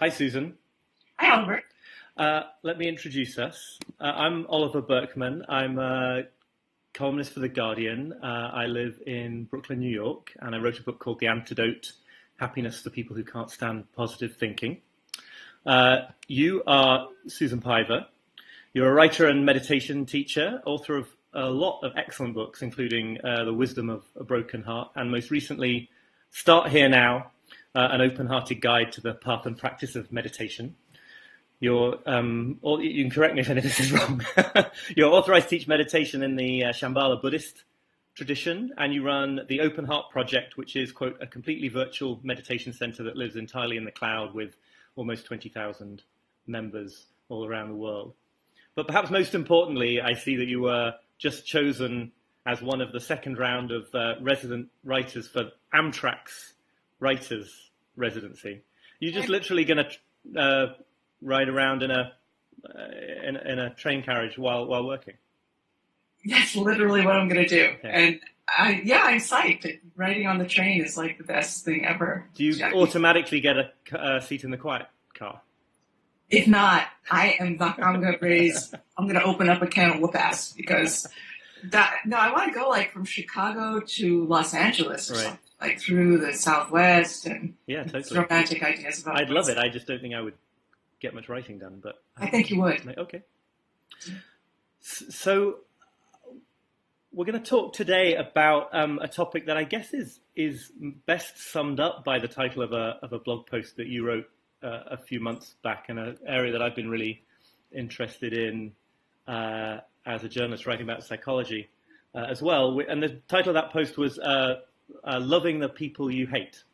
Hi, Susan. Hi, Albert. Let me introduce us. I'm Oliver Burkeman. I'm a columnist for The Guardian. I live in Brooklyn, New York, and I wrote a book called The Antidote, Happiness for People Who Can't Stand Positive Thinking. You are Susan Piver. You're a writer and meditation teacher, author of a lot of excellent books, including The Wisdom of a Broken Heart, and most recently, Start Here Now, an open-hearted guide to the path and practice of meditation. You're, or you can correct me if any of this is wrong. You're authorized to teach meditation in the Shambhala Buddhist tradition, and you run the Open Heart Project, which is, quote, a completely virtual meditation center that lives entirely in the cloud with almost 20,000 members all around the world. But perhaps most importantly, I see that you were just chosen as one of the second round of resident writers for Amtrak's writers residency. You're just literally going to ride around in a train carriage while working. That's literally what I'm going to do. Yeah. And I'm psyched. Riding on the train is like the best thing ever. Do you automatically get a seat in the quiet car? If not, I'm going to open up a can of whoop-ass because I want to go like from Chicago to Los Angeles or something, like through the Southwest and totally. Romantic ideas about I'd love it. I just don't think I would get much writing done, but I think you would. Okay. So we're going to talk today about a topic that I guess is best summed up by the title of a blog post that you wrote a few months back, in an area that I've been really interested in as a journalist writing about psychology as well. And the title of that post was Loving the People You Hate,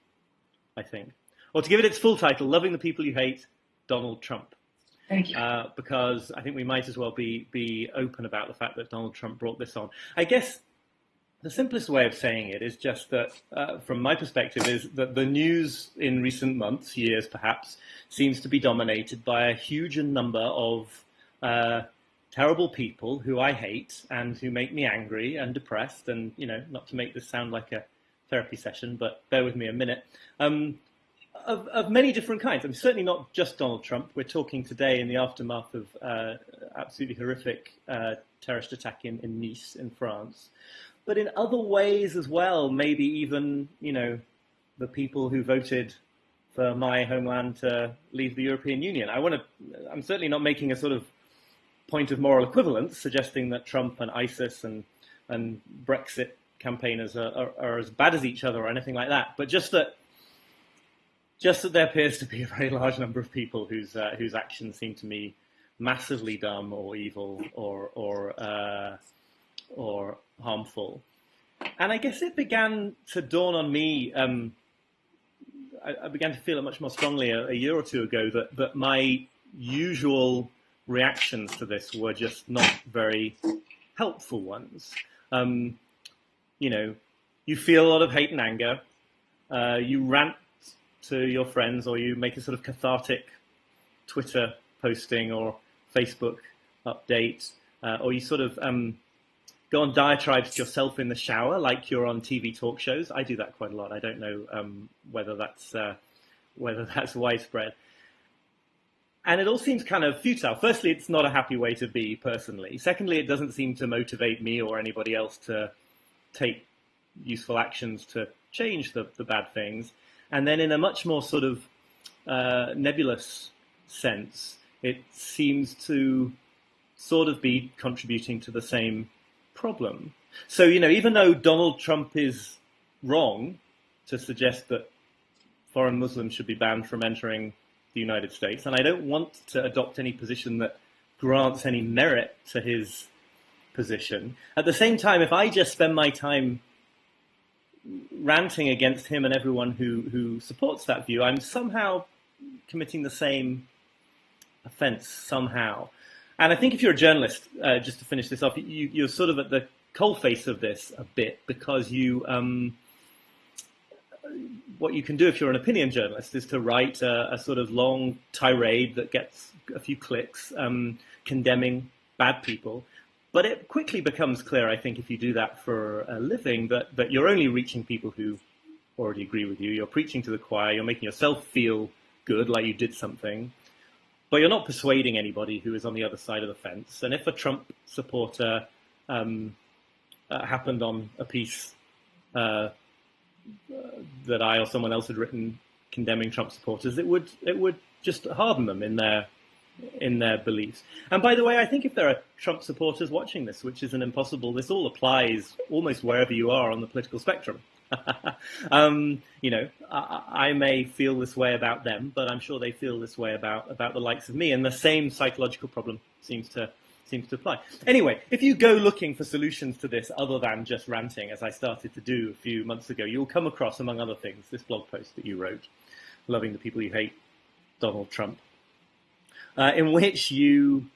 I think. Or to give it its full title, Loving the People You Hate, Donald Trump. Thank you. Because I think we might as well be open about the fact that Donald Trump brought this on. I guess the simplest way of saying it is just that, from my perspective, is that the news in recent months, years perhaps, seems to be dominated by a huge number of terrible people who I hate and who make me angry and depressed. And, not to make this sound like a therapy session, but bear with me a minute. Of many different kinds. I mean, certainly not just Donald Trump. We're talking today in the aftermath of absolutely horrific terrorist attack in Nice in France. But in other ways as well, maybe even, the people who voted for my homeland to leave the European Union. I'm certainly not making a sort of point of moral equivalence, suggesting that Trump and ISIS and Brexit campaigners are as bad as each other or anything like that. But just that there appears to be a very large number of people whose actions seem to me massively dumb or evil or harmful. And I guess it began to dawn on me, I began to feel it much more strongly a year or two ago, that my usual reactions to this were just not very helpful ones. You feel a lot of hate and anger, you rant to your friends, or you make a sort of cathartic Twitter posting or Facebook update, or you sort of go on diatribes to yourself in the shower, like you're on TV talk shows. I do that quite a lot. I don't know whether that's widespread. And it all seems kind of futile. Firstly, it's not a happy way to be personally. Secondly, it doesn't seem to motivate me or anybody else to take useful actions to change the bad things. And then in a much more sort of nebulous sense, it seems to sort of be contributing to the same problem. So, even though Donald Trump is wrong to suggest that foreign Muslims should be banned from entering the United States, and I don't want to adopt any position that grants any merit to his position, at the same time, if I just spend my time ranting against him and everyone who supports that view, I'm somehow committing the same offense somehow. And I think if you're a journalist, just to finish this off, you're sort of at the coalface of this a bit, because what you can do if you're an opinion journalist is to write a sort of long tirade that gets a few clicks, condemning bad people. But it quickly becomes clear, I think, if you do that for a living, that you're only reaching people who already agree with you. You're preaching to the choir. You're making yourself feel good, like you did something, but you're not persuading anybody who is on the other side of the fence. And if a Trump supporter happened on a piece that I or someone else had written condemning Trump supporters, it would just harden them in their beliefs. And by the way, I think if there are Trump supporters watching this, which isn't impossible, this all applies almost wherever you are on the political spectrum. I may feel this way about them, but I'm sure they feel this way about the likes of me, and the same psychological problem seems to apply. Anyway, if you go looking for solutions to this other than just ranting, as I started to do a few months ago, you'll come across, among other things, this blog post that you wrote, Loving the People You Hate, Donald Trump, in which you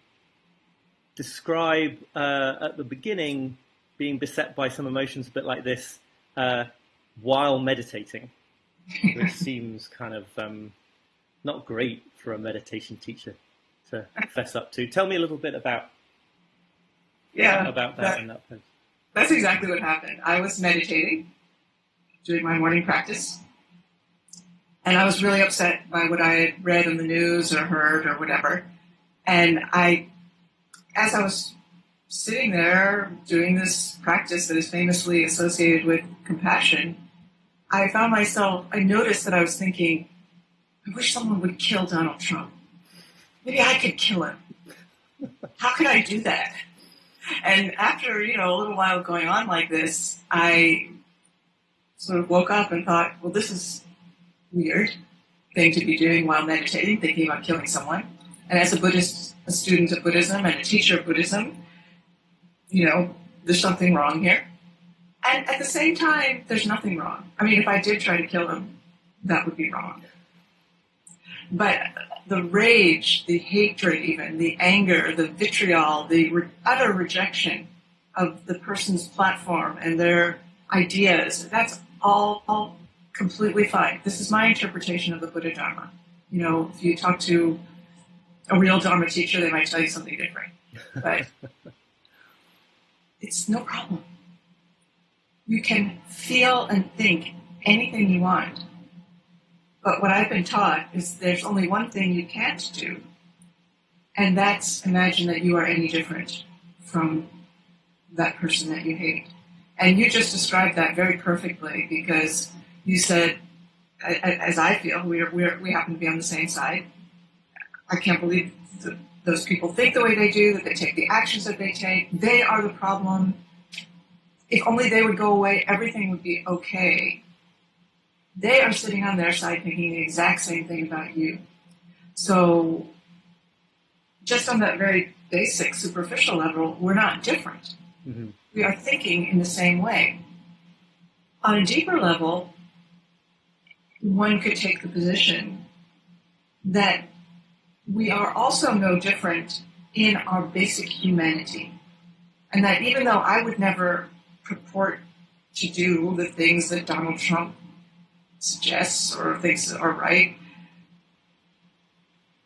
describe at the beginning being beset by some emotions a bit like this while meditating, which seems kind of not great for a meditation teacher to fess up to. Tell me a little bit about that in that post. That's exactly what happened. I was meditating, doing my morning practice, and I was really upset by what I had read in the news or heard or whatever. And as I was sitting there doing this practice that is famously associated with compassion, I noticed that I was thinking, I wish someone would kill Donald Trump. Maybe I could kill him. How could I do that? And after, a little while going on like this, I sort of woke up and thought, well, this is weird thing to be doing while meditating, thinking about killing someone. And as a student of Buddhism and a teacher of Buddhism, there's something wrong here. And at the same time, there's nothing wrong. I mean, if I did try to kill him, that would be wrong. But the rage, the hatred even, the anger, the vitriol, the utter rejection of the person's platform and their ideas, that's all completely fine. This is my interpretation of the Buddha Dharma. If you talk to a real Dharma teacher, they might tell you something different. But it's no problem. You can feel and think anything you want. But what I've been taught is there's only one thing you can't do, and that's imagine that you are any different from that person that you hate. And you just described that very perfectly, because you said, as I feel, we happen to be on the same side. I can't believe that those people think the way they do, that they take the actions that they take. They are the problem. If only they would go away, everything would be okay. They are sitting on their side thinking the exact same thing about you. So just on that very basic, superficial level, we're not different. Mm-hmm. We are thinking in the same way. On a deeper level, one could take the position that we are also no different in our basic humanity. And that even though I would never purport to do the things that Donald Trump suggests or thinks are right,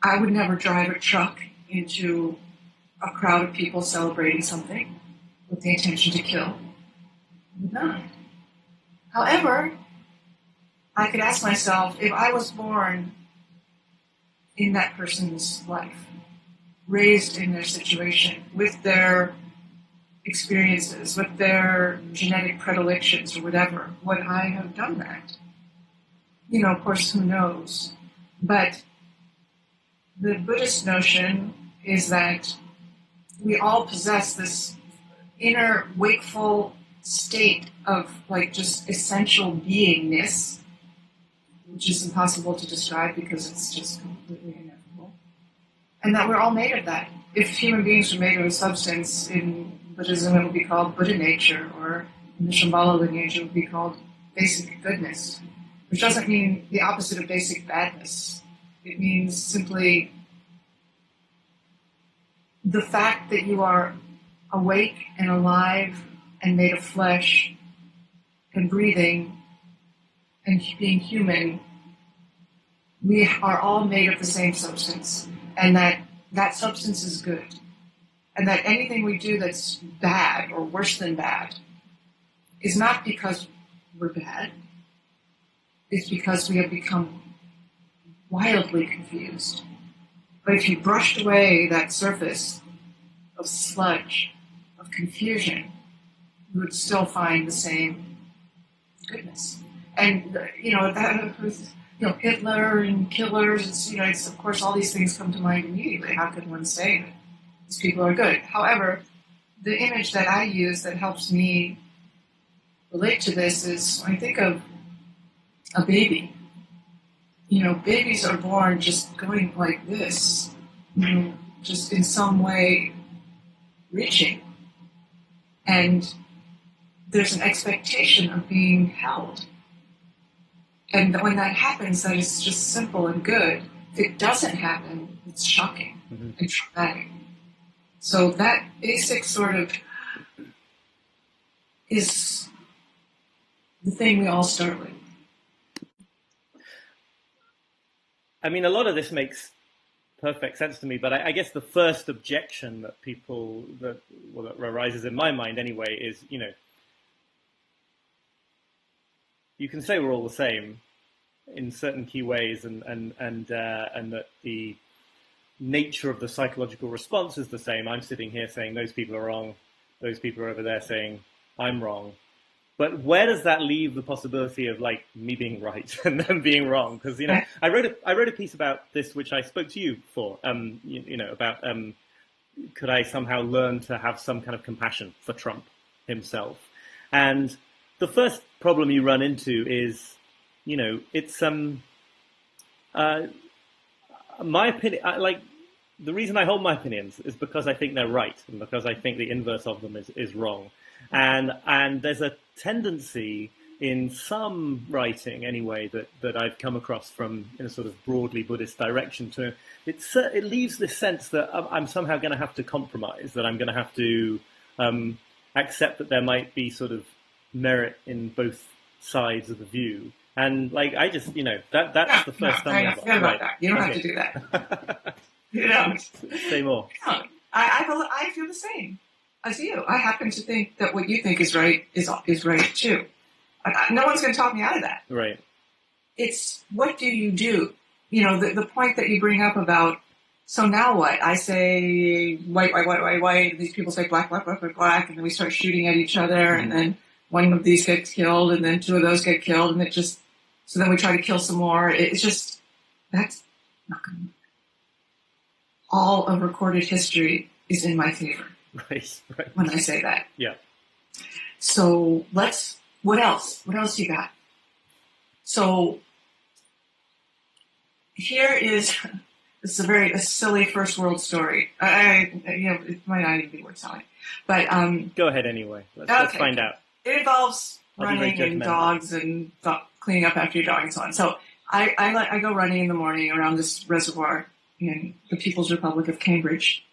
I would never drive a truck into a crowd of people celebrating something with the intention to kill. I would not. However, I could ask myself, if I was born in that person's life, raised in their situation, with their experiences, with their genetic predilections or whatever, would I have done that? Of course, who knows? But the Buddhist notion is that we all possess this inner wakeful state of just essential beingness, which is impossible to describe because it's just completely ineffable. And that we're all made of that. If human beings were made of a substance, in Buddhism it would be called Buddha nature, or in the Shambhala lineage it would be called basic goodness, which doesn't mean the opposite of basic badness. It means simply the fact that you are awake and alive and made of flesh and breathing and being human. We are all made of the same substance, and that substance is good. And that anything we do that's bad or worse than bad is not because we're bad. It's because we have become wildly confused. But if you brushed away that surface of sludge, of confusion, you would still find the same goodness. And, that was, Hitler and killers, it's, of course, all these things come to mind immediately. How could one say that these people are good? However, the image that I use that helps me relate to this is when I think of a baby. Babies are born just going like this, just in some way reaching. And there's an expectation of being held. And when that happens, that is just simple and good. If it doesn't happen, it's shocking and traumatic. So that basic sort of is the thing we all start with. I mean, a lot of this makes perfect sense to me, but I guess the first objection that that arises in my mind anyway is, you can say we're all the same in certain key ways, and that the nature of the psychological response is the same. I'm sitting here saying those people are wrong, those people are over there saying I'm wrong. But where does that leave the possibility of like me being right and them being wrong? Because I wrote a piece about this, which I spoke to you for. About could I somehow learn to have some kind of compassion for Trump himself? And the first problem you run into is, it's my opinion. The reason I hold my opinions is because I think they're right, and because I think the inverse of them is wrong. And there's a tendency in some writing, anyway, that I've come across from in a sort of broadly Buddhist direction to it leaves this sense that I'm somehow going to have to compromise, that I'm going to have to accept that there might be sort of merit in both sides of the view. And I just, that's the first time. I forget about that. You don't have to do that. You don't. Say more. No, I feel the same as you. I happen to think that what you think is right is right too. No one's going to talk me out of that. Right. It's what do you do? The point that you bring up about, so now what? I say white, and these people say black, and then we start shooting at each other, and then one of these gets killed, and then two of those get killed, and so then we try to kill some more. It's just, that's not going to work. All of recorded history is in my favor. Right. When I say that. Yeah. So what else? What else you got? So here is, this is a silly first world story. It might not even be worth telling. But go ahead anyway. Let's find out. It involves running and dogs and cleaning up after your dog and so on. So I go running in the morning around this reservoir in the People's Republic of Cambridge.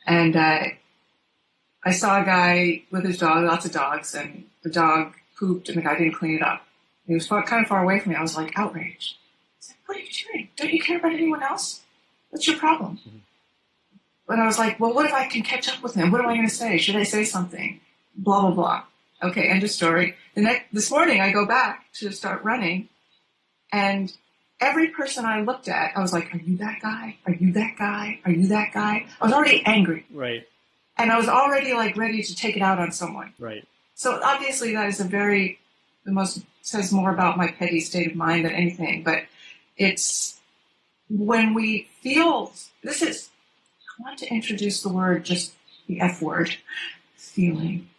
And I saw a guy with his dog, lots of dogs, and the dog pooped and the guy didn't clean it up. He was kind of far away from me. I was like outraged. I said, what are you doing? Don't you care about anyone else? What's your problem? Mm-hmm. And I was like, well, what if I can catch up with him? What am I going to say? Should I say something? Blah, blah, blah. Okay, end of story. This morning I go back to start running, and every person I looked at, I was like, are you that guy? Are you that guy? Are you that guy? I was already angry. Right. And I was already ready to take it out on someone. Right. So obviously that is says more about my petty state of mind than anything. But it's when we feel, I want to introduce the word, just the F word, feeling.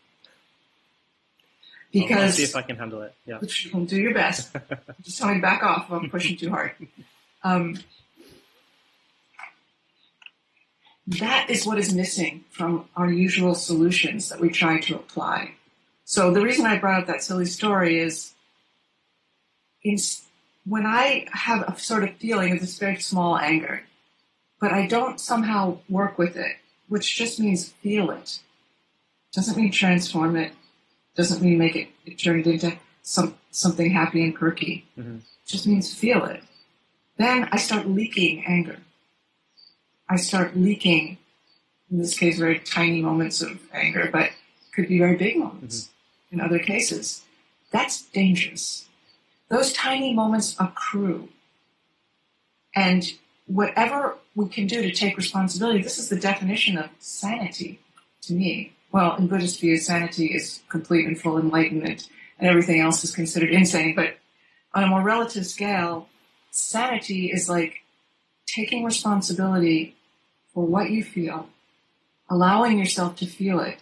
Because I'll see if I can handle it. Yeah. Do your best. Just tell me back off if I'm pushing too hard. That is what is missing from our usual solutions that we try to apply. So the reason I brought up that silly story is when I have a sort of feeling of this very small anger, but I don't somehow work with it, which just means feel it. Doesn't mean transform it. Doesn't mean make it turn it into something happy and perky. Mm-hmm. Just means feel it. Then I start leaking anger. I start leaking, in this case, very tiny moments of anger, but could be very big moments in other cases. That's dangerous. Those tiny moments accrue. And whatever we can do to take responsibility, this is the definition of sanity to me. Well, in Buddhist view, sanity is complete and full enlightenment, and everything else is considered insane. But on a more relative scale, sanity is like taking responsibility for what you feel, allowing yourself to feel it,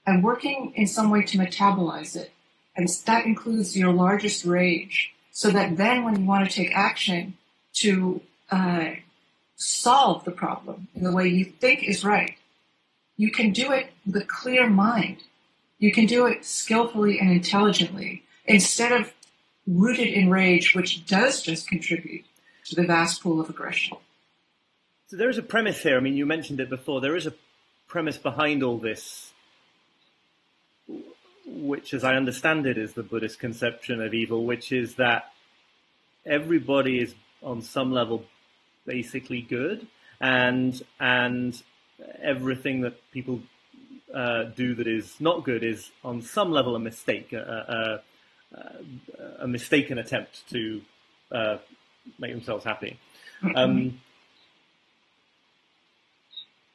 and working in some way to metabolize it. And that includes your largest rage, so that then when you want to take action to solve the problem in the way you think is right, you can do it with a clear mind. You can do it skillfully and intelligently, instead of rooted in rage, which does just contribute to the vast pool of aggression. So there is a premise here. I mean, you mentioned it before. There is a premise behind all this, which, as I understand it, is the Buddhist conception of evil, which is that everybody is on some level basically good, and everything that people do that is not good is on some level a mistake, a mistaken attempt to make themselves happy.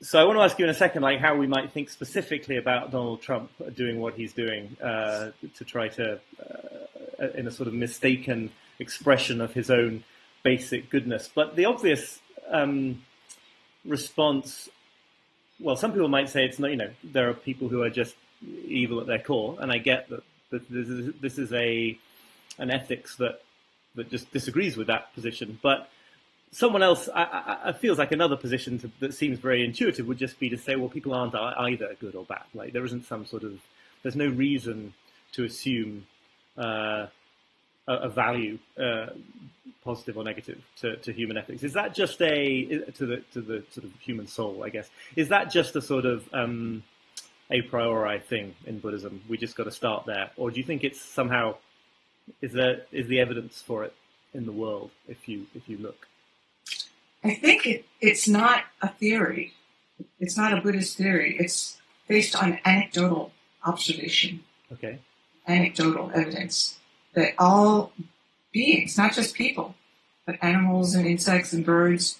So I want to ask you in a second, like, how we might think specifically about Donald Trump doing what he's doing to try to, in a sort of mistaken expression of his own basic goodness. But the obvious response, well, some people might say it's not, there are people who are just evil at their core, and I get that this is an ethics that just disagrees with that position. But someone else, I feels like another position that seems very intuitive would just be to say, well, people aren't either good or bad. Like, there isn't some sort of, there's no reason to assume a value, positive or negative, to human ethics. Is that just to the sort of human soul, I guess? Is that just a sort of a priori thing in Buddhism? We just got to start there, or do you think it's somehow is the evidence for it in the world if you look? I think it's not a theory. It's not a Buddhist theory. It's based on anecdotal observation. Okay. Anecdotal evidence that all beings, not just people, but animals and insects and birds,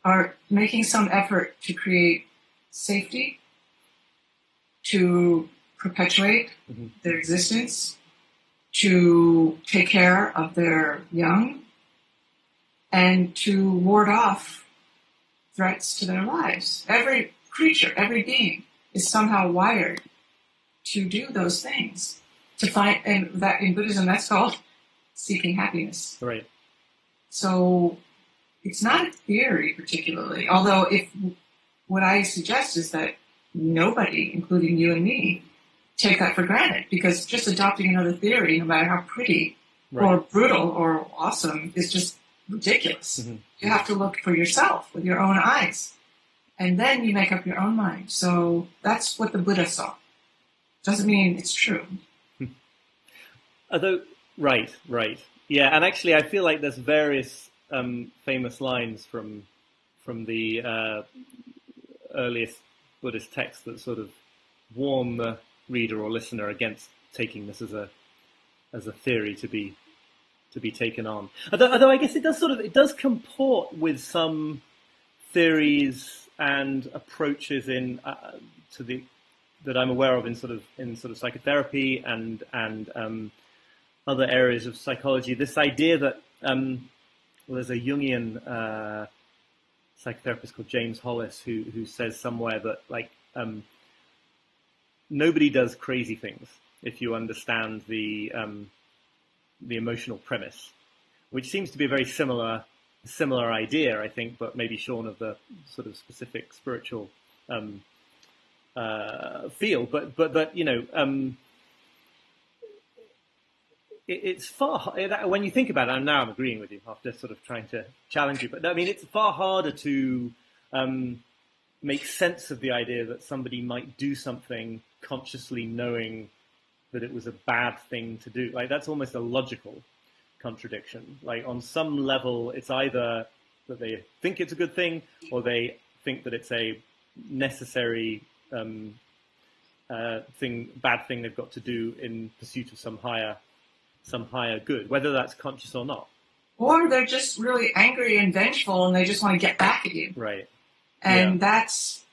are making some effort to create safety, to perpetuate their existence, to take care of their young, and to ward off threats to their lives. Every creature, every being is somehow wired to do those things. To find, and that in Buddhism, that's called seeking happiness. Right. So it's not a theory particularly, although what I suggest is that nobody, including you and me, take that for granted, because just adopting another theory, no matter how pretty or brutal or awesome, is just ridiculous. Mm-hmm. You have to look for yourself with your own eyes, and then you make up your own mind. So that's what the Buddha saw. Doesn't mean it's true. Although, right. Yeah, and actually I feel like there's various famous lines from the earliest Buddhist texts that sort of warn the reader or listener against taking this as a theory to be taken on. Although I guess it does comport with some theories and approaches that I'm aware of in sort of psychotherapy and other areas of psychology. This idea that there's a Jungian psychotherapist called James Hollis who says somewhere that nobody does crazy things if you understand the emotional premise, which seems to be a very similar idea, I think, but maybe shorn of the sort of specific spiritual field. But it's far, when you think about it, and now I'm agreeing with you after sort of trying to challenge you, but I mean, it's far harder to make sense of the idea that somebody might do something consciously knowing that it was a bad thing to do. Like, that's almost a logical contradiction. Like, on some level, it's either that they think it's a good thing, or they think that it's a necessary bad thing they've got to do in pursuit of some higher good, whether that's conscious or not. or they're just really angry and vengeful and they just want to get back at you. Right. And that's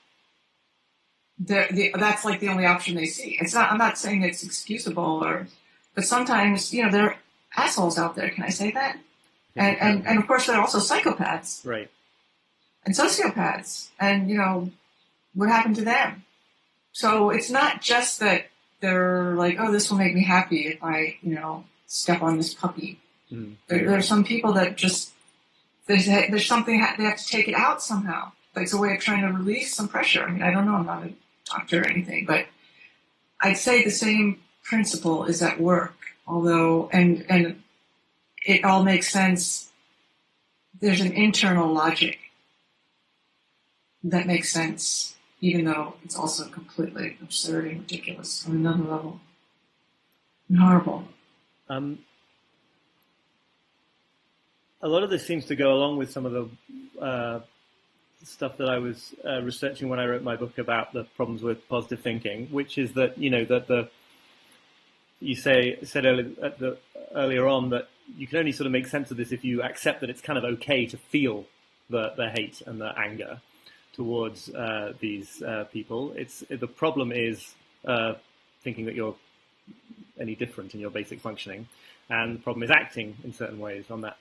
that's like the only option they see. It's not. I'm not saying it's excusable, but sometimes there are assholes out there. Can I say that? And of course there are also psychopaths, right, and sociopaths, and what happened to them. So it's not just that they're like, oh, this will make me happy if I step on this puppy. There are some people that just there's something they have to take it out somehow. But it's a way of trying to release some pressure. I mean, I don't know. I'm not a doctor or anything, but I'd say the same principle is at work. Although, and it all makes sense. There's an internal logic that makes sense, even though it's also completely absurd and ridiculous on another level. And horrible. A lot of this seems to go along with some of the stuff that I was researching when I wrote my book about the problems with positive thinking, which is that you said earlier on that you can only sort of make sense of this if you accept that it's kind of okay to feel the hate and the anger towards these people. The problem is thinking that you're any different in your basic functioning, and the problem is acting in certain ways on that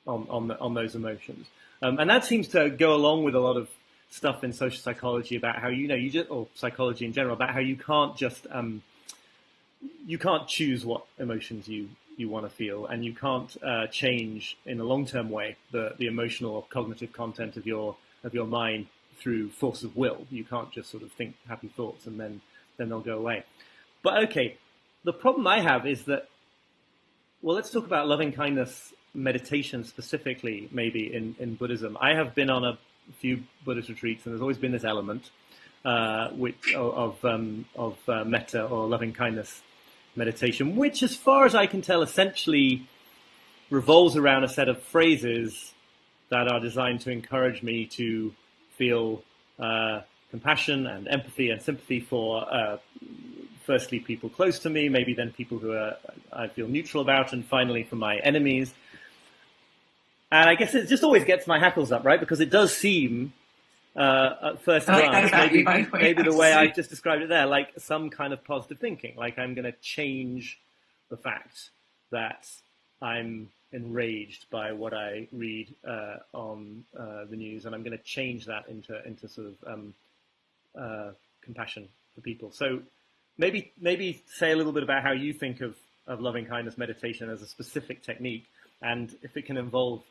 on those emotions. And that seems to go along with a lot of stuff in social psychology about how or psychology in general, about how you can't just you can't choose what emotions you want to feel, and you can't change in a long-term way the emotional or cognitive content of your mind through force of will. You can't just sort of think happy thoughts and then they'll go away. But okay, the problem I have is that, well, let's talk about loving kindness meditation specifically, maybe in Buddhism. I have been on a few Buddhist retreats, and there's always been this element of metta or loving kindness meditation, which, as far as I can tell, essentially revolves around a set of phrases that are designed to encourage me to feel compassion and empathy and sympathy for firstly people close to me, maybe then people who I feel neutral about, and finally for my enemies. And I guess it just always gets my hackles up, right? Because it does seem, at first glance, maybe the way I've just described it there, like some kind of positive thinking. Like I'm going to change the fact that I'm enraged by what I read on the news, and I'm going to change that into sort of compassion for people. So maybe say a little bit about how you think of loving kindness meditation as a specific technique. And if it can involve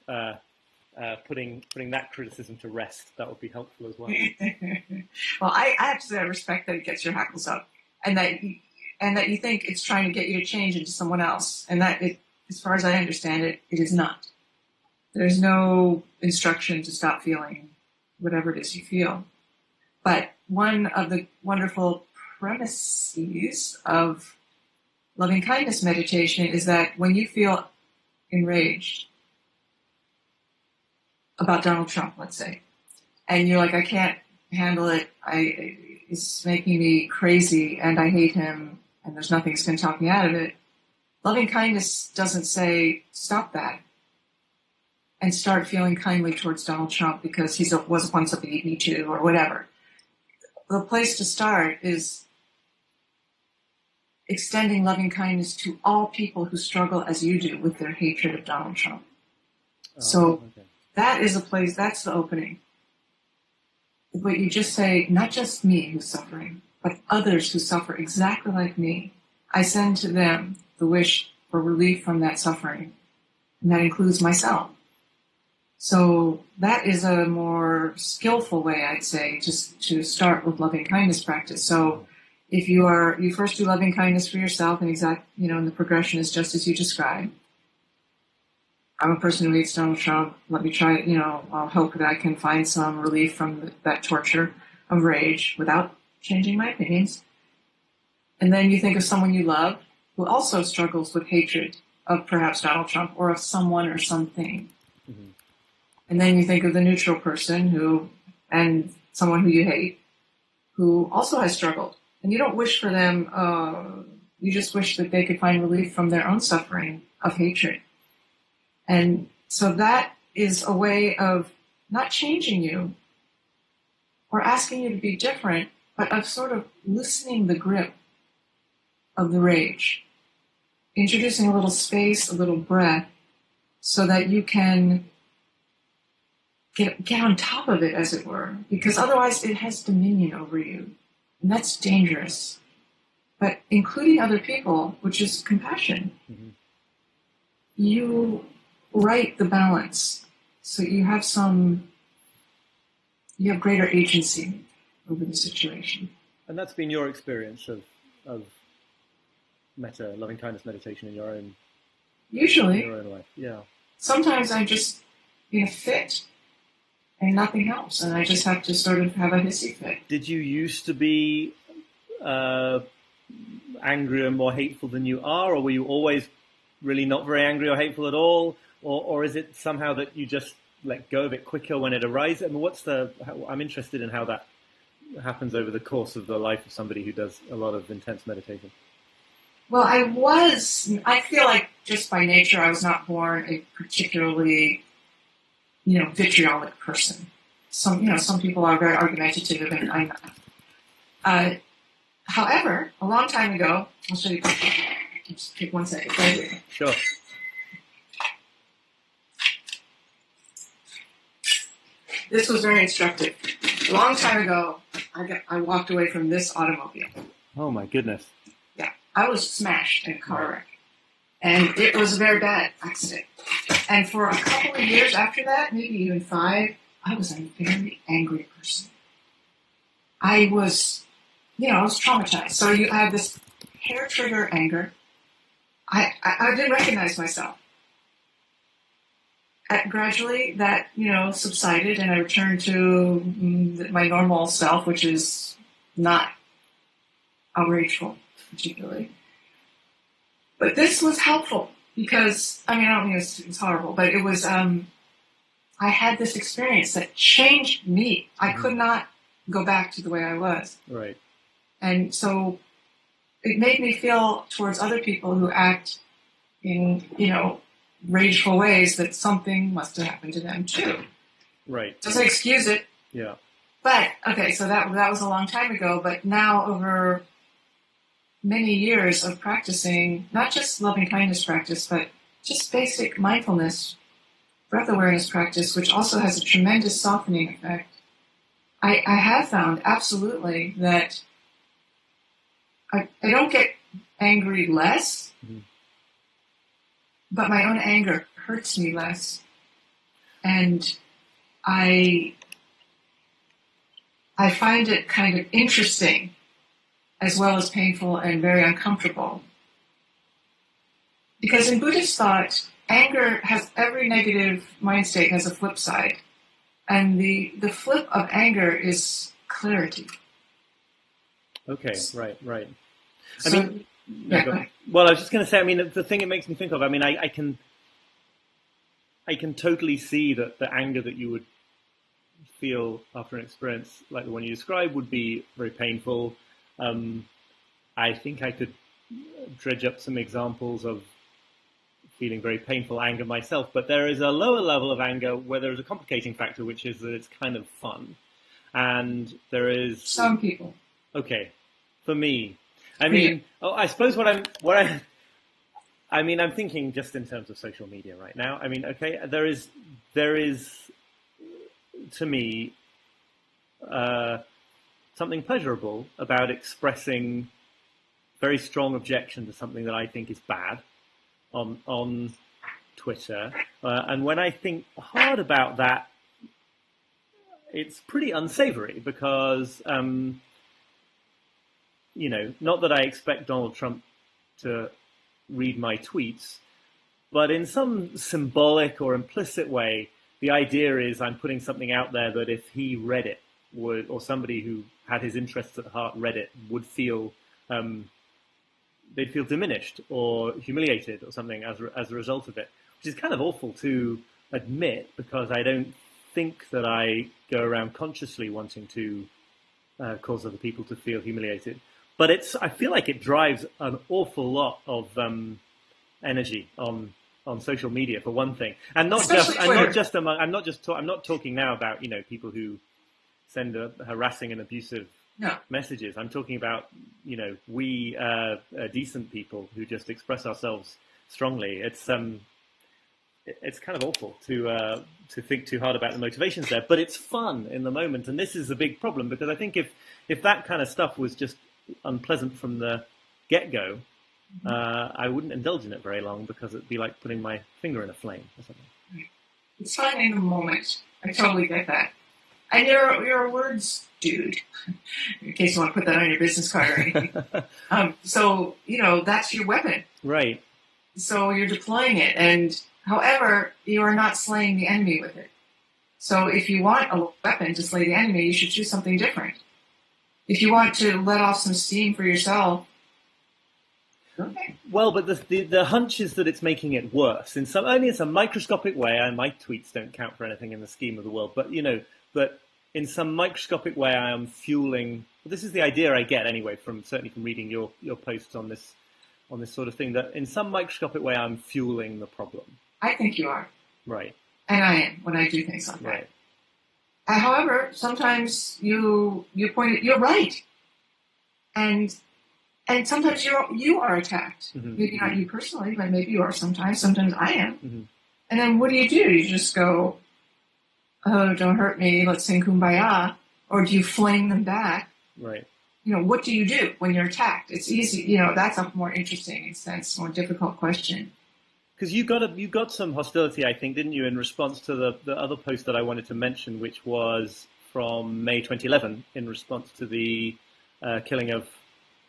putting that criticism to rest, that would be helpful as well. Well, I have to say I respect that it gets your hackles up, and that you think it's trying to get you to change into someone else, and that as far as I understand it, it is not. There's no instruction to stop feeling whatever it is you feel. But one of the wonderful premises of loving kindness meditation is that when you feel enraged about Donald Trump, let's say, and you're like, I can't handle it, it's making me crazy, and I hate him, and there's nothing that's going to talk me out of it. Loving kindness doesn't say, stop that, and start feeling kindly towards Donald Trump because he was once a baby too, or whatever. The place to start is extending loving kindness to all people who struggle as you do with their hatred of Donald Trump. That is a place, that's the opening. But you just say, not just me who's suffering, but others who suffer exactly like me. I send to them the wish for relief from that suffering, and that includes myself. So that is a more skillful way, I'd say, just to start with loving kindness practice. So if you first do loving kindness for yourself, and and the progression is just as you described. I'm a person who hates Donald Trump. Let me try it. I'll hope that I can find some relief from that torture of rage without changing my opinions. And then you think of someone you love who also struggles with hatred of perhaps Donald Trump or of someone or something. Mm-hmm. And then you think of the neutral person and someone who you hate, who also has struggled. And you don't wish for them, you just wish that they could find relief from their own suffering of hatred. And So that is a way of not changing you or asking you to be different, but of sort of loosening the grip of the rage, introducing a little space, a little breath, so that you can get on top of it, as it were, because otherwise it has dominion over you, and that's dangerous. But including other people, which is compassion, you right the balance, so you have greater agency over the situation. And that's been your experience of loving kindness meditation in your own life. Yeah. Sometimes I'm just in a fit and nothing helps, and I just have to sort of have a hissy fit. Did you used to be angrier and more hateful than you are, or were you always really not very angry or hateful at all? Or is it somehow that you just let go of it quicker when it arises? I mean, I'm interested in how that happens over the course of the life of somebody who does a lot of intense meditation. Well, I feel like just by nature, I was not born a particularly, vitriolic person. Some people are very argumentative, and I'm not. However, a long time ago, I'll show you. Just take 1 second. Sure. This was very instructive. A long time ago, I walked away from this automobile. Oh my goodness. Yeah, I was smashed in a car wreck. And it was a very bad accident. And for a couple of years after that, maybe even 5, I was a very angry person. I was traumatized. So you have this hair trigger anger. I didn't recognize myself. Gradually, that, subsided, and I returned to my normal self, which is not outrageful, particularly. But this was helpful because, I don't mean it's horrible, but it was, I had this experience that changed me. I could not go back to the way I was. Right. And so it made me feel towards other people who act in, rageful ways that something must have happened to them too. Right. Doesn't excuse it. Yeah. But, okay, so that was a long time ago, but now over many years of practicing, not just loving kindness practice, but just basic mindfulness, breath awareness practice, which also has a tremendous softening effect, I have found absolutely that I don't get angry less, but my own anger hurts me less. And I find it kind of interesting as well as painful and very uncomfortable. Because in Buddhist thought, anger has every negative mind state has a flip side. And the flip of anger is clarity. Okay, right. So, well, I was just going to say, the thing it makes me think of, I can totally see that the anger that you would feel after an experience like the one you described would be very painful. I think I could dredge up some examples of feeling very painful anger myself, but there is a lower level of anger where there is a complicating factor, which is that it's kind of fun. And there is... Some people. Okay. For me, I suppose I'm thinking just in terms of social media right now. Okay, there is to me something pleasurable about expressing very strong objection to something that I think is bad on Twitter, and when I think hard about that, it's pretty unsavory because. Not that I expect Donald Trump to read my tweets, but in some symbolic or implicit way, the idea is I'm putting something out there that if he read it, or somebody who had his interests at heart read it, would feel they'd feel diminished or humiliated or something as a result of it, which is kind of awful to admit because I don't think that I go around consciously wanting to cause other people to feel humiliated. But I feel like it drives an awful lot of energy on on social media for one thing, and not Especially just and Twitter. not just among. I'm not talking now about people who send harassing and abusive No. messages. I'm talking about we decent people who just express ourselves strongly. It's kind of awful to think too hard about the motivations there, but it's fun in the moment, and this is a big problem because I think if that kind of stuff was just unpleasant from the get-go, I wouldn't indulge in it very long because it'd be like putting my finger in a flame or something. It's fun in the moment. I totally get that. And you're a words dude, in case you want to put that on your business card or anything. So, that's your weapon. Right. So you're deploying it. And however, you are not slaying the enemy with it. So if you want a weapon to slay the enemy, you should choose something different. If you want to let off some steam for yourself, okay. Well, but the hunch is that it's making it worse only in some microscopic way. And my tweets don't count for anything in the scheme of the world. But but in some microscopic way, I am fueling. Well, this is the idea I get anyway certainly from reading your posts on this sort of thing. That in some microscopic way, I'm fueling the problem. I think you are. Right. And I am when I do things like that. Right. However, sometimes you're right, and sometimes you are attacked. Mm-hmm. Maybe not you personally, but maybe you are sometimes. Sometimes I am. Mm-hmm. And then what do? You just go, "Oh, don't hurt me. Let's sing Kumbaya," or do you flame them back? Right. What do you do when you're attacked? It's easy. That's a more interesting, in a sense, more difficult question. Because you got some hostility, I think, didn't you, in response to the other post that I wanted to mention, which was from May 2011, in response to the killing of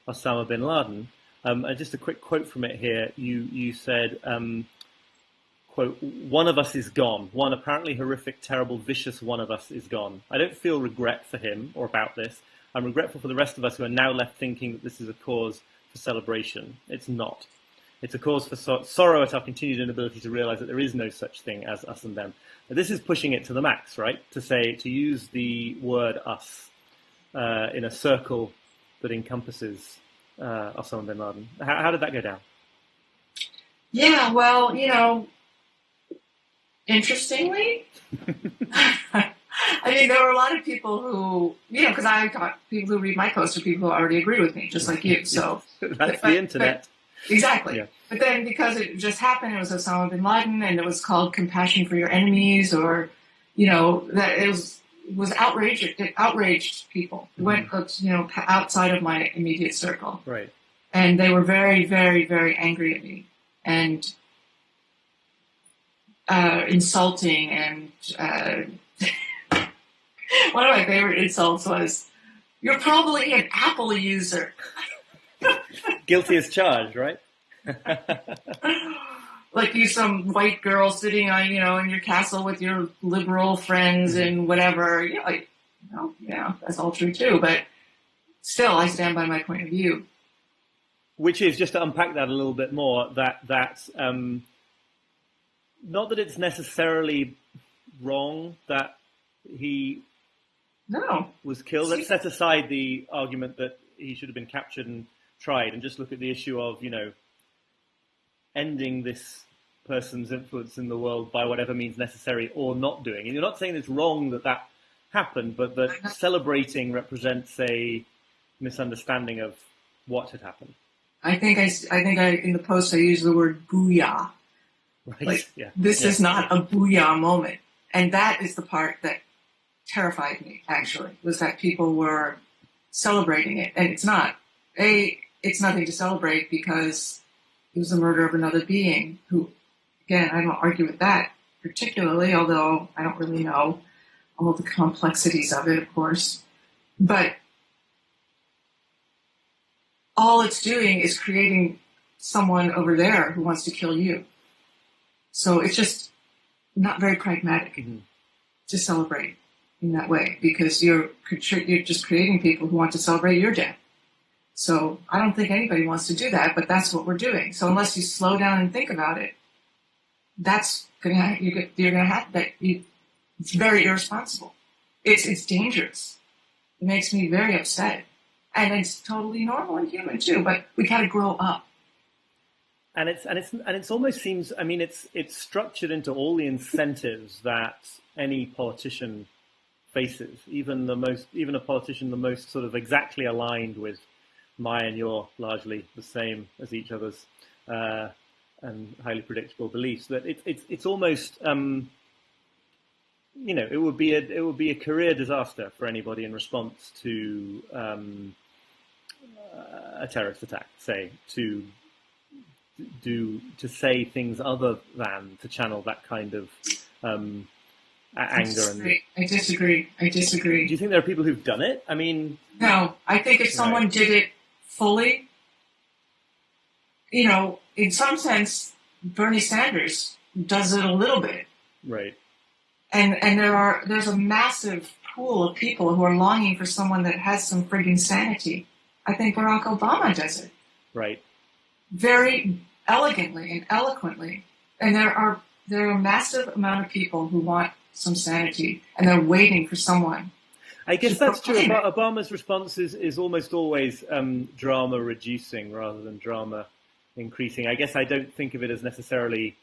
Osama bin Laden. And just a quick quote from it here. You said, quote, "One of us is gone. One apparently horrific, terrible, vicious one of us is gone. I don't feel regret for him or about this. I'm regretful for the rest of us who are now left thinking that this is a cause for celebration. It's not. It's a cause for sorrow at our continued inability to realize that there is no such thing as us and them." Now, this is pushing it to the max, right? To use the word us in a circle that encompasses Osama bin Laden. How did that go down? Yeah, well, interestingly, I mean, there were a lot of people who, because I got people who read my posts are people who already agree with me, just like you. So that's the internet. Exactly. Yeah. But then because it just happened, it was Osama bin Laden, and it was called Compassion for Your Enemies, or, that it was outraged. It outraged people. It went, outside of my immediate circle. Right. And they were very, very, very angry at me and insulting. And one of my favorite insults was, "You're probably an Apple user." Guilty as charged, right? Like you, some white girl sitting on, in your castle with your liberal friends and whatever. Yeah, that's all true too. But still, I stand by my point of view. Which is, just to unpack that a little bit more, that's not that it's necessarily wrong that he was killed. Let's set aside the argument that he should have been captured and tried and just look at the issue of, ending this person's influence in the world by whatever means necessary or not doing. And you're not saying it's wrong that happened, but that celebrating represents a misunderstanding of what had happened. I think in the post I used the word booyah. Right. Like, yeah. This is not a booyah moment. And that is the part that terrified me, actually, was that people were celebrating it. And it's not. It's nothing to celebrate because it was the murder of another being who, again, I don't argue with that particularly, although I don't really know all the complexities of it, of course. But all it's doing is creating someone over there who wants to kill you. So it's just not very pragmatic to celebrate in that way, because you're just creating people who want to celebrate your death. So I don't think anybody wants to do that, but that's what we're doing. So unless you slow down and think about it, that's you're gonna have that. It's very irresponsible. It's dangerous. It makes me very upset, and it's totally normal and human too. But we gotta grow up. it's almost seems. I mean, it's structured into all the incentives that any politician faces. Even a politician the most sort of exactly aligned with my and your largely the same as each other's and highly predictable beliefs. That it's almost it would be a career disaster for anybody in response to a terrorist attack, say, to say things other than to channel that kind of anger. I disagree. Do you think there are people who've done it? I mean, no. I think if someone did it fully, in some sense, Bernie Sanders does it a little bit, right? And there's a massive pool of people who are longing for someone that has some friggin' sanity. I think Barack Obama does it. Right. Very elegantly and eloquently. And there are a massive amount of people who want some sanity, and they're waiting for someone. I guess that's true. Obama's response is almost always drama reducing rather than drama increasing. I guess I don't think of it as necessarily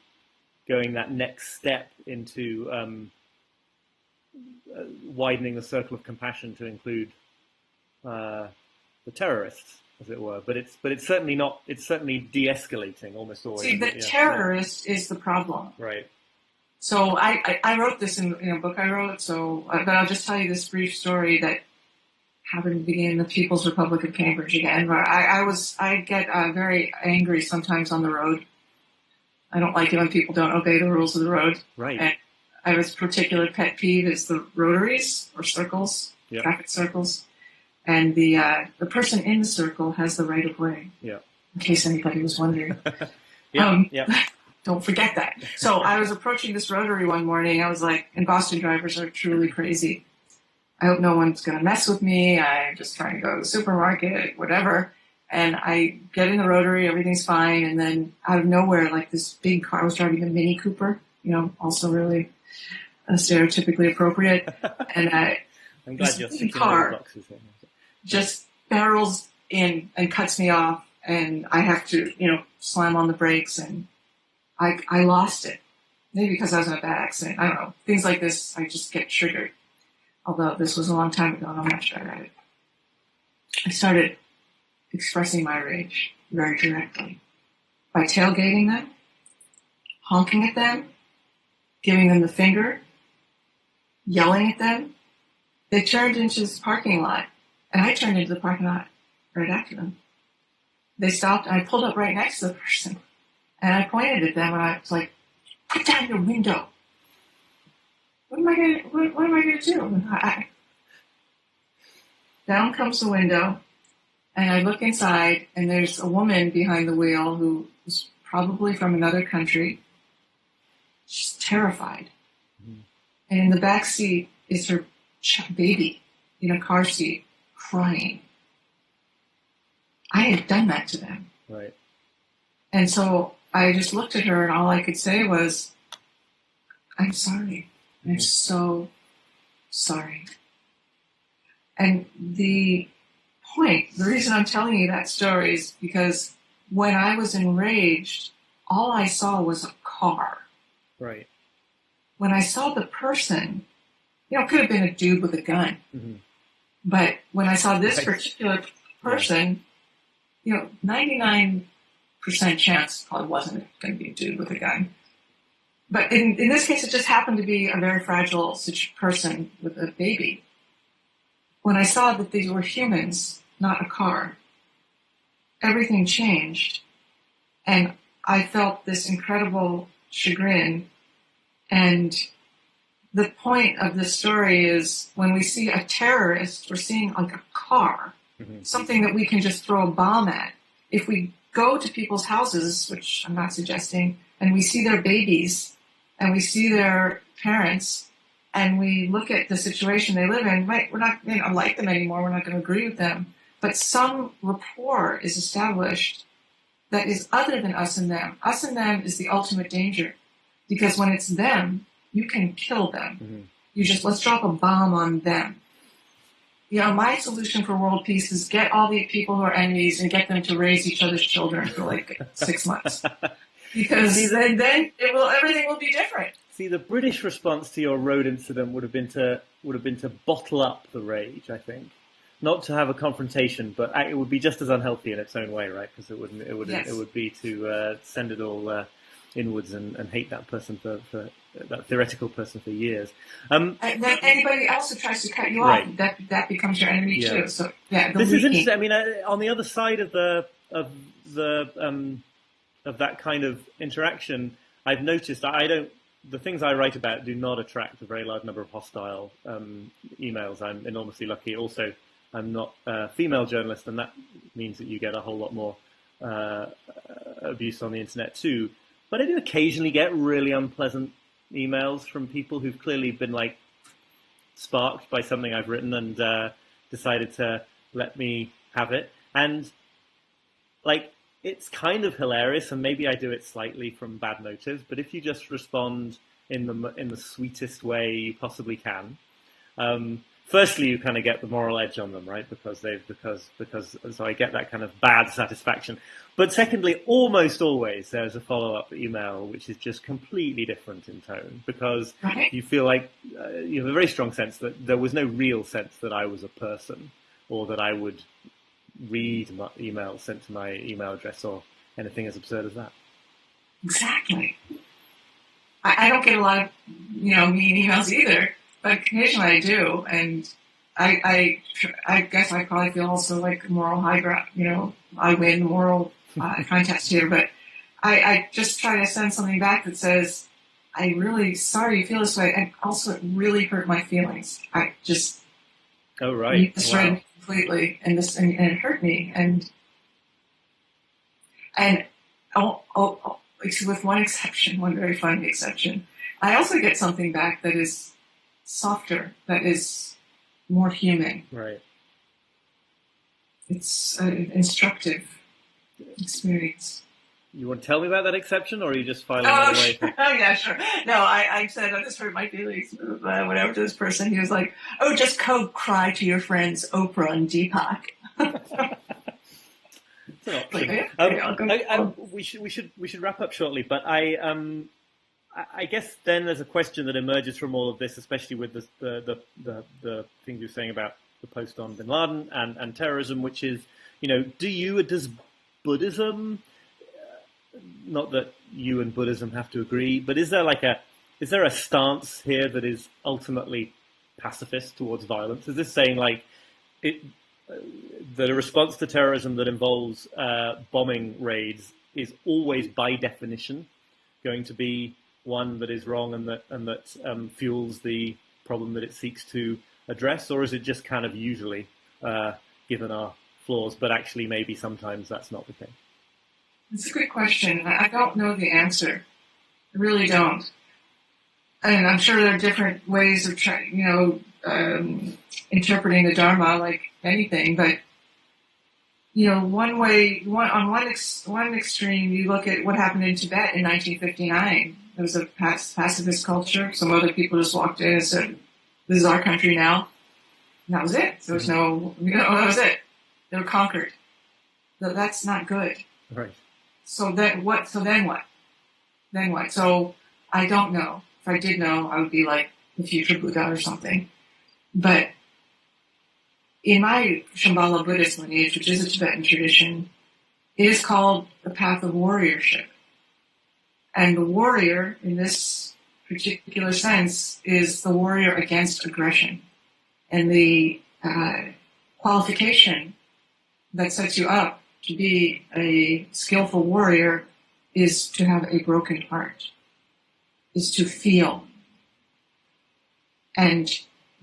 going that next step into widening the circle of compassion to include the terrorists, as it were. But it's certainly not. It's certainly de-escalating almost always. See, the terrorist is the problem. Right. So I wrote this in a book I wrote. So, but I'll just tell you this brief story that happened to be in the People's Republic of Cambridge again, where I get very angry sometimes on the road. I don't like it when people don't obey the rules of the road. Right. And I was particular pet peeve is the rotaries or circles, yep. traffic circles, and the person in the circle has the right of way. Yeah. In case anybody was wondering. Yeah. Don't forget that. So I was approaching this rotary one morning. I was like, and Boston drivers are truly crazy. I hope no one's going to mess with me. I'm just trying to go to the supermarket, whatever. And I get in the rotary, everything's fine. And then out of nowhere, like this big car, I was driving a Mini Cooper, also really stereotypically appropriate. And I'm glad you're big car just barrels in and cuts me off. And I have to, slam on the brakes, and I lost it. Maybe because I was in a bad accident. I don't know. Things like this, I just get triggered. Although this was a long time ago and I'm much better at it. I started expressing my rage very directly by tailgating them, honking at them, giving them the finger, yelling at them. They turned into this parking lot, and I turned into the parking lot right after them. They stopped, and I pulled up right next to the person, and I pointed at them, and I was like, "Put down your window." What am I going to do? Down comes the window, and I look inside, and there's a woman behind the wheel who is probably from another country. She's terrified. Mm-hmm. And in the back seat is her baby in a car seat crying. I had done that to them. Right. And so I just looked at her, and all I could say was, "I'm sorry. I'm so sorry." And the reason I'm telling you that story is because when I was enraged, all I saw was a car. Right. When I saw the person, it could have been a dude with a gun. Mm-hmm. But when I saw this particular person, 99% chance probably wasn't going to be a dude with a gun. But in this case, it just happened to be a very fragile person with a baby. When I saw that these were humans, not a car, everything changed. And I felt this incredible chagrin. And the point of this story is when we see a terrorist, we're seeing like a car, mm-hmm. something that we can just throw a bomb at. If we go to people's houses, which I'm not suggesting, and we see their babies, and we see their parents, and we look at the situation they live in, right, we're not going to like them anymore, we're not going to agree with them, but some rapport is established that is other than us and them. Us and them is the ultimate danger, because when it's them, you can kill them. Mm-hmm. Let's drop a bomb on them. my solution for world peace is get all the people who are enemies and get them to raise each other's children for like 6 months. Because then everything will be different. See, the British response to your road incident would have been to bottle up the rage, I think. Not to have a confrontation, but it would be just as unhealthy in its own way, right? Because it would be to send it all inwards and hate that person for that theoretical person for years. And then anybody else who tries to cut you off, that becomes your enemy too. So this is interesting. I mean, on the other side of that kind of interaction, I've noticed the things I write about do not attract a very large number of hostile emails. I'm enormously lucky. Also, I'm not a female journalist, and that means that you get a whole lot more abuse on the internet too. But I do occasionally get really unpleasant emails from people who've clearly been like sparked by something I've written and decided to let me have it. And like, it's kind of hilarious, and maybe I do it slightly from bad motives, but if you just respond in the sweetest way you possibly can, firstly, you kind of get the moral edge on them, right? Because so I get that kind of bad satisfaction. But secondly, almost always there's a follow-up email which is just completely different in tone, because you feel like you have a very strong sense that there was no real sense that I was a person, or that I would read my emails sent to my email address, or anything as absurd as that. Exactly. I don't get a lot of mean emails either, but occasionally I do, and I guess I probably feel also like moral high ground. I win moral contest here, but I just try to send something back that says, "I'm really sorry you feel this way, and also it really hurt my feelings. I just you destroyed me completely, and it hurt me, and with one exception, one very funny exception, I also get something back that is softer, that is more human. Right. It's an instructive experience. You want to tell me about that exception, or are you just filing it away? Oh, yeah, sure. No, I said, this hurt my feelings, whatever, to this person. He was like, just go cry to your friends Oprah and Deepak. It's an option. We should wrap up shortly, but I guess then there's a question that emerges from all of this, especially with the things you're saying about the post on Bin Laden and terrorism, which is, does Buddhism, not that you and Buddhism have to agree, but is there a stance here that is ultimately pacifist towards violence? Is this saying that a response to terrorism that involves bombing raids is always by definition going to be one that is wrong and that fuels the problem that it seeks to address, or is it just kind of usually given our flaws, but actually maybe sometimes that's not the case? It's a good question. I don't know the answer. I really don't. And I'm sure there are different ways of interpreting the Dharma, like anything. But on one extreme, you look at what happened in Tibet in 1959. There was a pacifist culture. Some other people just walked in and said, "This is our country now." And that was it. There was no, that was it. They were conquered. That's not good. Right. So then what? Then what? So I don't know. If I did know, I would be like the future Buddha or something. But in my Shambhala Buddhist lineage, which is a Tibetan tradition, it is called the path of warriorship. And the warrior, in this particular sense, is the warrior against aggression. And the qualification that sets you up to be a skillful warrior is to have a broken heart, is to feel. And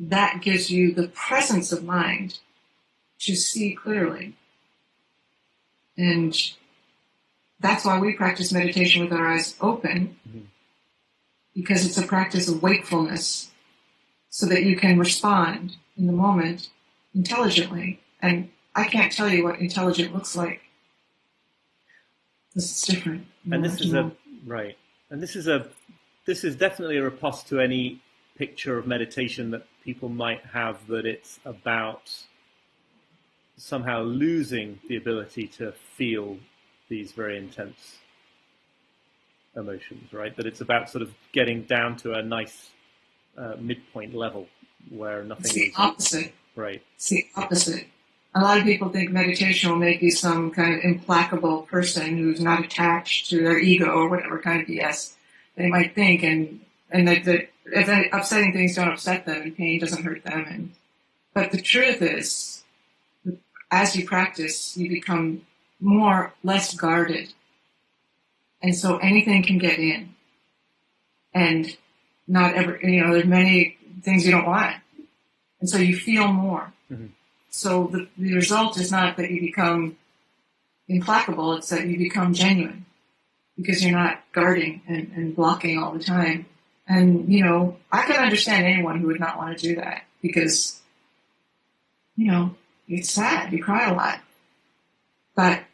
that gives you the presence of mind to see clearly. And that's why we practice meditation with our eyes open, because it's a practice of wakefulness so that you can respond in the moment intelligently. And I can't tell you what intelligent looks like. This is different. And this is right. And this is definitely a riposte to any picture of meditation that people might have, that it's about somehow losing the ability to feel these very intense emotions, right? That it's about sort of getting down to a nice midpoint level where nothing it's the opposite. Right. It's the opposite. A lot of people think meditation will make you some kind of implacable person who's not attached to their ego or whatever kind of BS they might think, and that if upsetting things don't upset them and pain doesn't hurt them. But the truth is, as you practice, you become less guarded. And so anything can get in. And not ever, there's many things you don't want. And so you feel more. Mm-hmm. So the result is not that you become implacable, it's that you become genuine. Because you're not guarding and blocking all the time. And, I can understand anyone who would not want to do that. Because, it's sad. You cry a lot. But,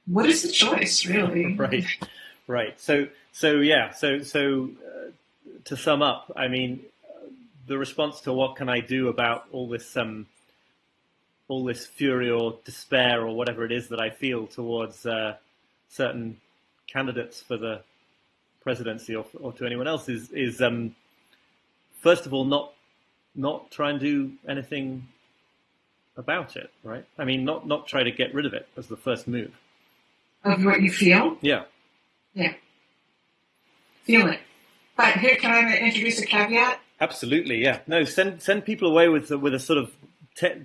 what is the choice, really? Right. So to sum up, I mean, the response to what can I do about all this fury or despair or whatever it is that I feel towards certain candidates for the presidency or to anyone else is first of all not try and do anything about it, right? I mean, not try to get rid of it as the first move. Of what you feel? Yeah. Feel it. But here, can I introduce a caveat? Absolutely, yeah. No, send people away with a sort of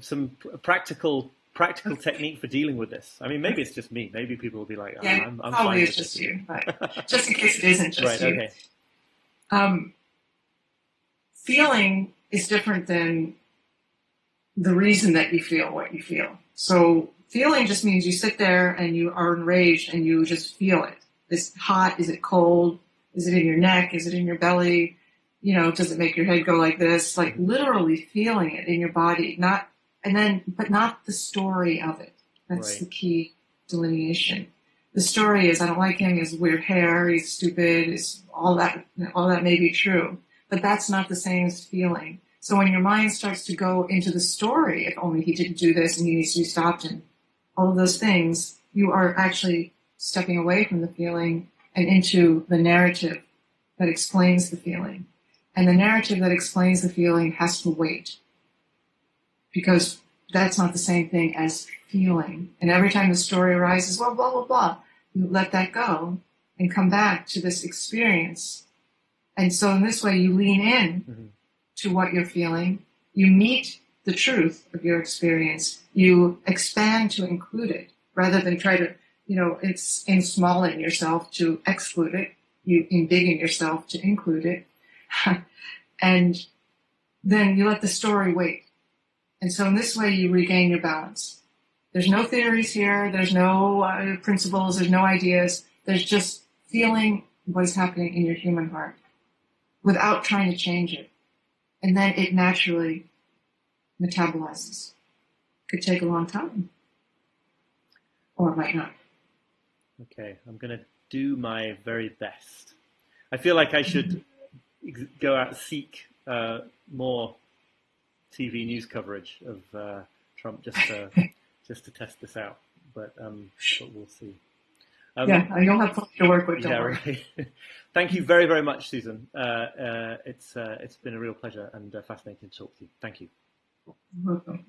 some practical technique for dealing with this. I mean, maybe it's just me. Maybe people will be like, I'm probably fine it's just you. But just in case it isn't just you. Okay. Feeling is different than the reason that you feel what you feel. So feeling just means you sit there and you are enraged and you just feel it. Is it hot? Is it cold? Is it in your neck? Is it in your belly? Does it make your head go like this? Like literally feeling it in your body, but not the story of it. That's right. The key delineation. The story is, I don't like him, he has weird hair, he's stupid, all that may be true. But that's not the same as feeling. So when your mind starts to go into the story, if only he didn't do this and he needs to be stopped and all of those things, you are actually stepping away from the feeling and into the narrative that explains the feeling. And the narrative that explains the feeling has to wait. Because that's not the same thing as feeling. And every time the story arises, well, blah, blah, blah, you let that go and come back to this experience. And so in this way, you lean in to what you're feeling. You meet the truth of your experience. You expand to include it rather than try to, it's ensmalling yourself to exclude it. You embiggen yourself to include it. And then you let the story wait. And so in this way, you regain your balance. There's no theories here. There's no principles. There's no ideas. There's just feeling what is happening in your human heart without trying to change it. And then it naturally metabolizes. Could take a long time. Or it might not. Okay, I'm going to do my very best. I feel like I should go out and seek more TV news coverage of Trump just to test this out, but we'll see. You'll have plenty to work with. Don't worry. Right. Thank you very, very much, Susan. It's been a real pleasure and fascinating to talk to you. Thank you. You're welcome.